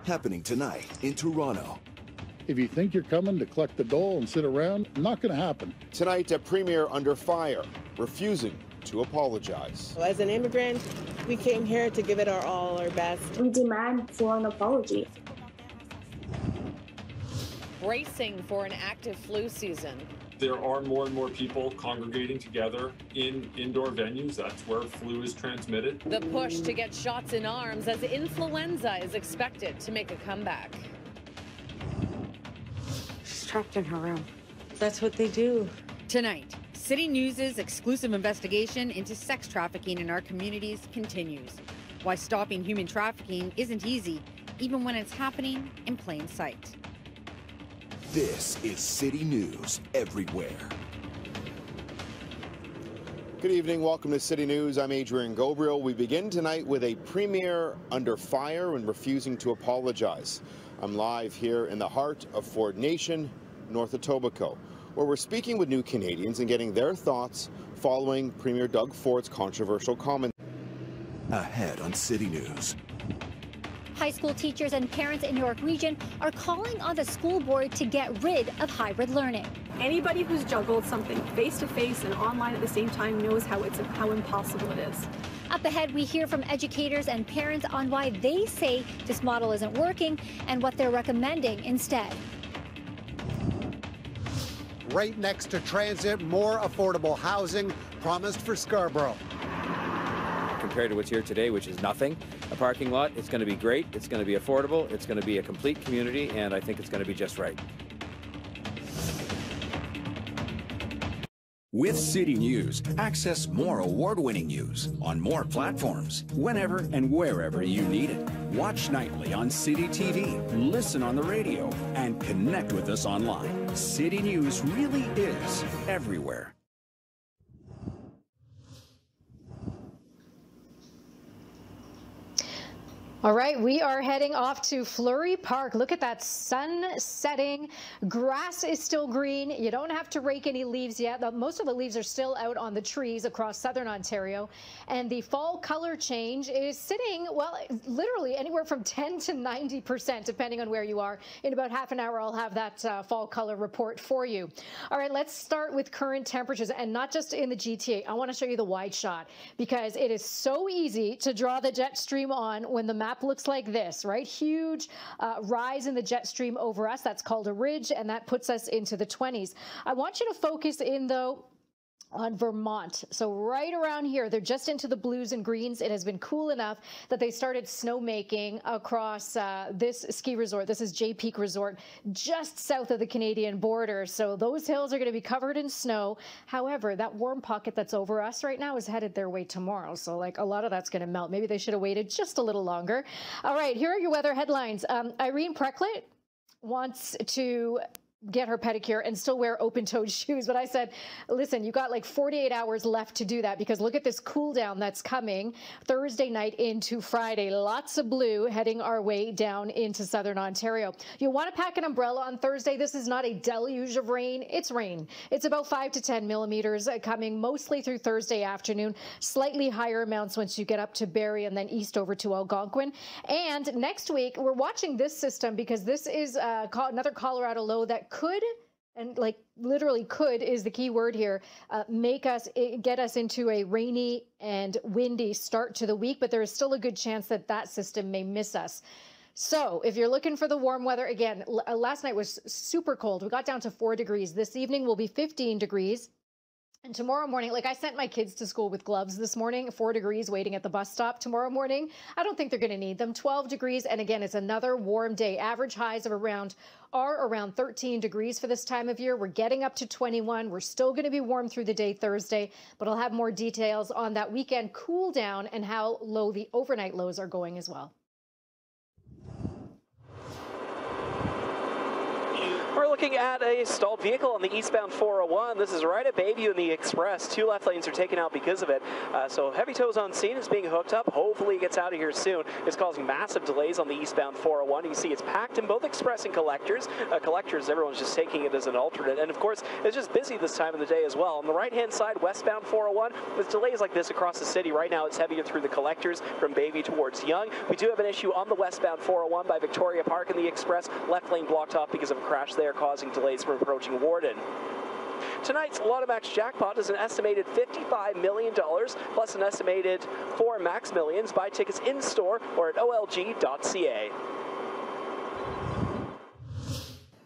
happening tonight in Toronto. If you think you're coming to collect the dole and sit around, not going to happen. Tonight, a premier under fire, refusing to apologize. As an immigrant, we came here to give it our all, our best. We demand for an apology. Bracing for an active flu season. There are more and more people congregating together in indoor venues. That's where flu is transmitted. The push to get shots in arms as influenza is expected to make a comeback. She's trapped in her room. That's what they do. Tonight, City News' exclusive investigation into sex trafficking in our communities continues. Why stopping human trafficking isn't easy, even when it's happening in plain sight. This is City News Everywhere. Good evening. Welcome to City News. I'm Adrian Gobriel. We begin tonight with a premier under fire and refusing to apologize. I'm live here in the heart of Ford Nation, north of Etobicoke, where we're speaking with new Canadians and getting their thoughts following Premier Doug Ford's controversial comment. Ahead on City News. High school teachers and parents in York Region are calling on the school board to get rid of hybrid learning. Anybody who's juggled something face-to-face and online at the same time knows how impossible it is. Up ahead, we hear from educators and parents on why they say this model isn't working and what they're recommending instead. Right next to transit, more affordable housing promised for Scarborough. Compared to what's here today, which is nothing, a parking lot, it's going to be great, it's going to be affordable, it's going to be a complete community, and I think it's going to be just right. With City News, access more award-winning news on more platforms, whenever and wherever you need it. Watch nightly on City TV, listen on the radio, and connect with us online. City News really is everywhere. All right, we are heading off to Fleury Park. Look at that sun setting. Grass is still green. You don't have to rake any leaves yet. Most of the leaves are still out on the trees across southern Ontario. And the fall color change is sitting, well, literally anywhere from 10 to 90%, depending on where you are. In about half an hour, I'll have that fall color report for you. All right, let's start with current temperatures, and not just in the GTA. I want to show you the wide shot because it is so easy to draw the jet stream on when the map looks like this, right? Huge rise in the jet stream over us. That's called a ridge, and that puts us into the 20s. I want you to focus in, though, on Vermont. So right around here, they're just into the blues and greens. It has been cool enough that they started snowmaking across this ski resort. This is Jay Peak Resort, just south of the Canadian border. So those hills are going to be covered in snow. However, that warm pocket that's over us right now is headed their way tomorrow. So like a lot of that's going to melt. Maybe they should have waited just a little longer. All right, here are your weather headlines. Irene Precklett wants to get her pedicure and still wear open-toed shoes. But I said, listen, you got like 48 hours left to do that because look at this cool down that's coming Thursday night into Friday. Lots of blue heading our way down into southern Ontario. You'll want to pack an umbrella on Thursday. This is not a deluge of rain. It's rain. It's about 5 to 10 millimeters coming mostly through Thursday afternoon. Slightly higher amounts once you get up to Barrie and then east over to Algonquin. And next week, we're watching this system because this is another Colorado low that could, and like literally could is the key word here, get us into a rainy and windy start to the week, but there is still a good chance that that system may miss us. So if you're looking for the warm weather, again, last night was super cold. We got down to 4 degrees. This evening will be 15 degrees. And tomorrow morning, like I sent my kids to school with gloves this morning, 4 degrees waiting at the bus stop. Tomorrow morning, I don't think they're going to need them. 12 degrees. And again, it's another warm day. Average highs of around 13 degrees for this time of year. We're getting up to 21. We're still going to be warm through the day Thursday, but I'll have more details on that weekend cool down and how low the overnight lows are going as well. We're looking at a stalled vehicle on the eastbound 401. This is right at Bayview and the Express. 2 left lanes are taken out because of it. So heavy tows on scene, is being hooked up. Hopefully it gets out of here soon. It's causing massive delays on the eastbound 401. You can see it's packed in both Express and Collectors. Collectors, everyone's just taking it as an alternate. And of course, it's just busy this time of the day as well. On the right-hand side, westbound 401, with delays like this across the city. Right now, it's heavier through the Collectors from Bayview towards Yonge. We do have an issue on the westbound 401 by Victoria Park in the Express. Left lane blocked off because of a crash there, causing delays from approaching Warden. Tonight's Lotto Max jackpot is an estimated $55 million, plus an estimated 4 Max Millions. Buy tickets in-store or at olg.ca.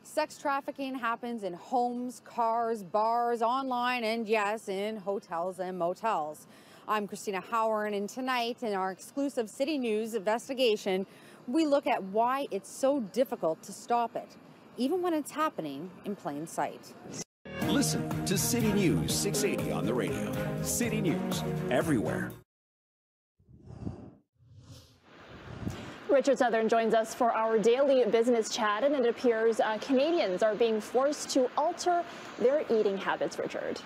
Sex trafficking happens in homes, cars, bars, online, and yes, in hotels and motels. I'm Christina Howard, and tonight in our exclusive City News investigation, we look at why it's so difficult to stop it, even when it's happening in plain sight. Listen to City News 680 on the radio. City News, everywhere. Richard Southern joins us for our daily business chat, and it appears Canadians are being forced to alter their eating habits, Richard.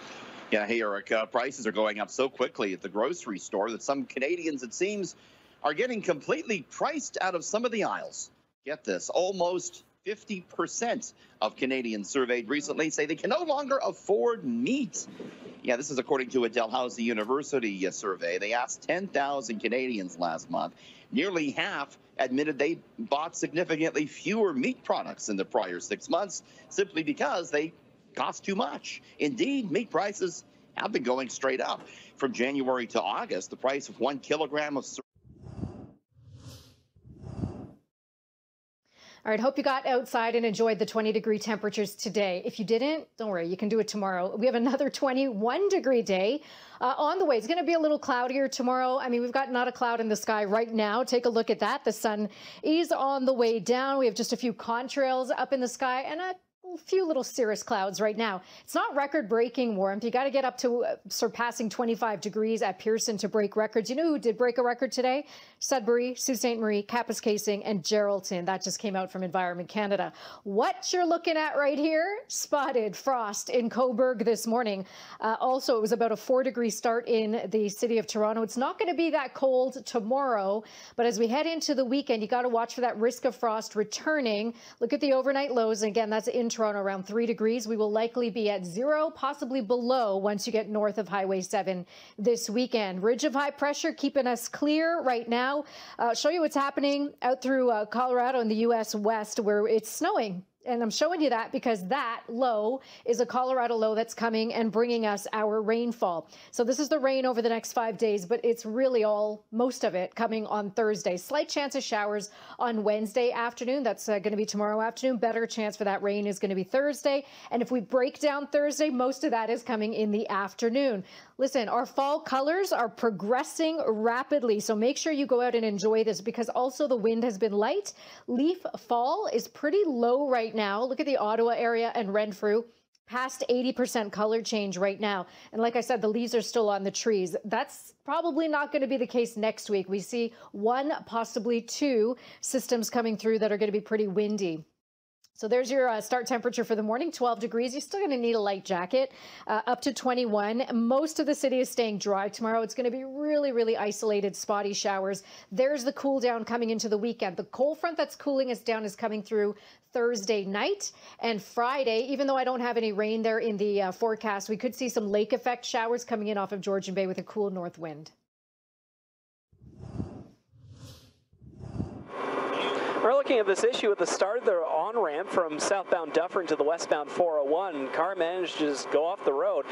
Yeah, hey, Eric, prices are going up so quickly at the grocery store that some Canadians, it seems, are getting completely priced out of some of the aisles. Get this, almost 50% of Canadians surveyed recently say they can no longer afford meat. Yeah, this is according to a Dalhousie University survey. They asked 10,000 Canadians last month. Nearly half admitted they bought significantly fewer meat products in the prior 6 months simply because they cost too much. Indeed, meat prices have been going straight up. From January to August, the price of 1 kilogram of All right, hope you got outside and enjoyed the 20-degree temperatures today. If you didn't, don't worry, you can do it tomorrow. We have another 21-degree day on the way. It's going to be a little cloudier tomorrow. I mean, we've got not a cloud in the sky right now. Take a look at that. The sun is on the way down. We have just a few contrails up in the sky and a few little cirrus clouds right now. It's not record-breaking warmth. You got to get up to surpassing 25 degrees at Pearson to break records. You know who did break a record today? Sudbury, Sault Ste. Marie, Kapuskasing, and Geraldton. That just came out from Environment Canada. What you're looking at right here, spotted frost in Cobourg this morning. Also, it was about a 4-degree start in the city of Toronto. It's not going to be that cold tomorrow, but as we head into the weekend, you got to watch for that risk of frost returning. Look at the overnight lows. And again, that's in Toronto, around 3 degrees. We will likely be at 0, possibly below once you get north of Highway 7 this weekend. Ridge of high pressure keeping us clear right now. Show you what's happening out through Colorado and the U.S. West where it's snowing. And I'm showing you that because that low is a Colorado low that's coming and bringing us our rainfall. So this is the rain over the next 5 days, but it's really most of it coming on Thursday. Slight chance of showers on Wednesday afternoon. That's going to be tomorrow afternoon. Better chance for that rain is going to be Thursday. And if we break down Thursday, most of that is coming in the afternoon. Listen, our fall colors are progressing rapidly, so make sure you go out and enjoy this because also the wind has been light. Leaf fall is pretty low right now. Look at the Ottawa area and Renfrew. Past 80% color change right now. And like I said, the leaves are still on the trees. That's probably not going to be the case next week. We see 1, possibly 2 systems coming through that are going to be pretty windy. So there's your start temperature for the morning, 12 degrees. You're still going to need a light jacket, up to 21. Most of the city is staying dry tomorrow. It's going to be really, really isolated, spotty showers. There's the cool down coming into the weekend. The cold front that's cooling us down is coming through Thursday night and Friday. Even though I don't have any rain there in the forecast, we could see some lake effect showers coming in off of Georgian Bay with a cool north wind. We're looking at this issue at the start of the on-ramp from southbound Dufferin to the westbound 401. Car managed to just go off the road.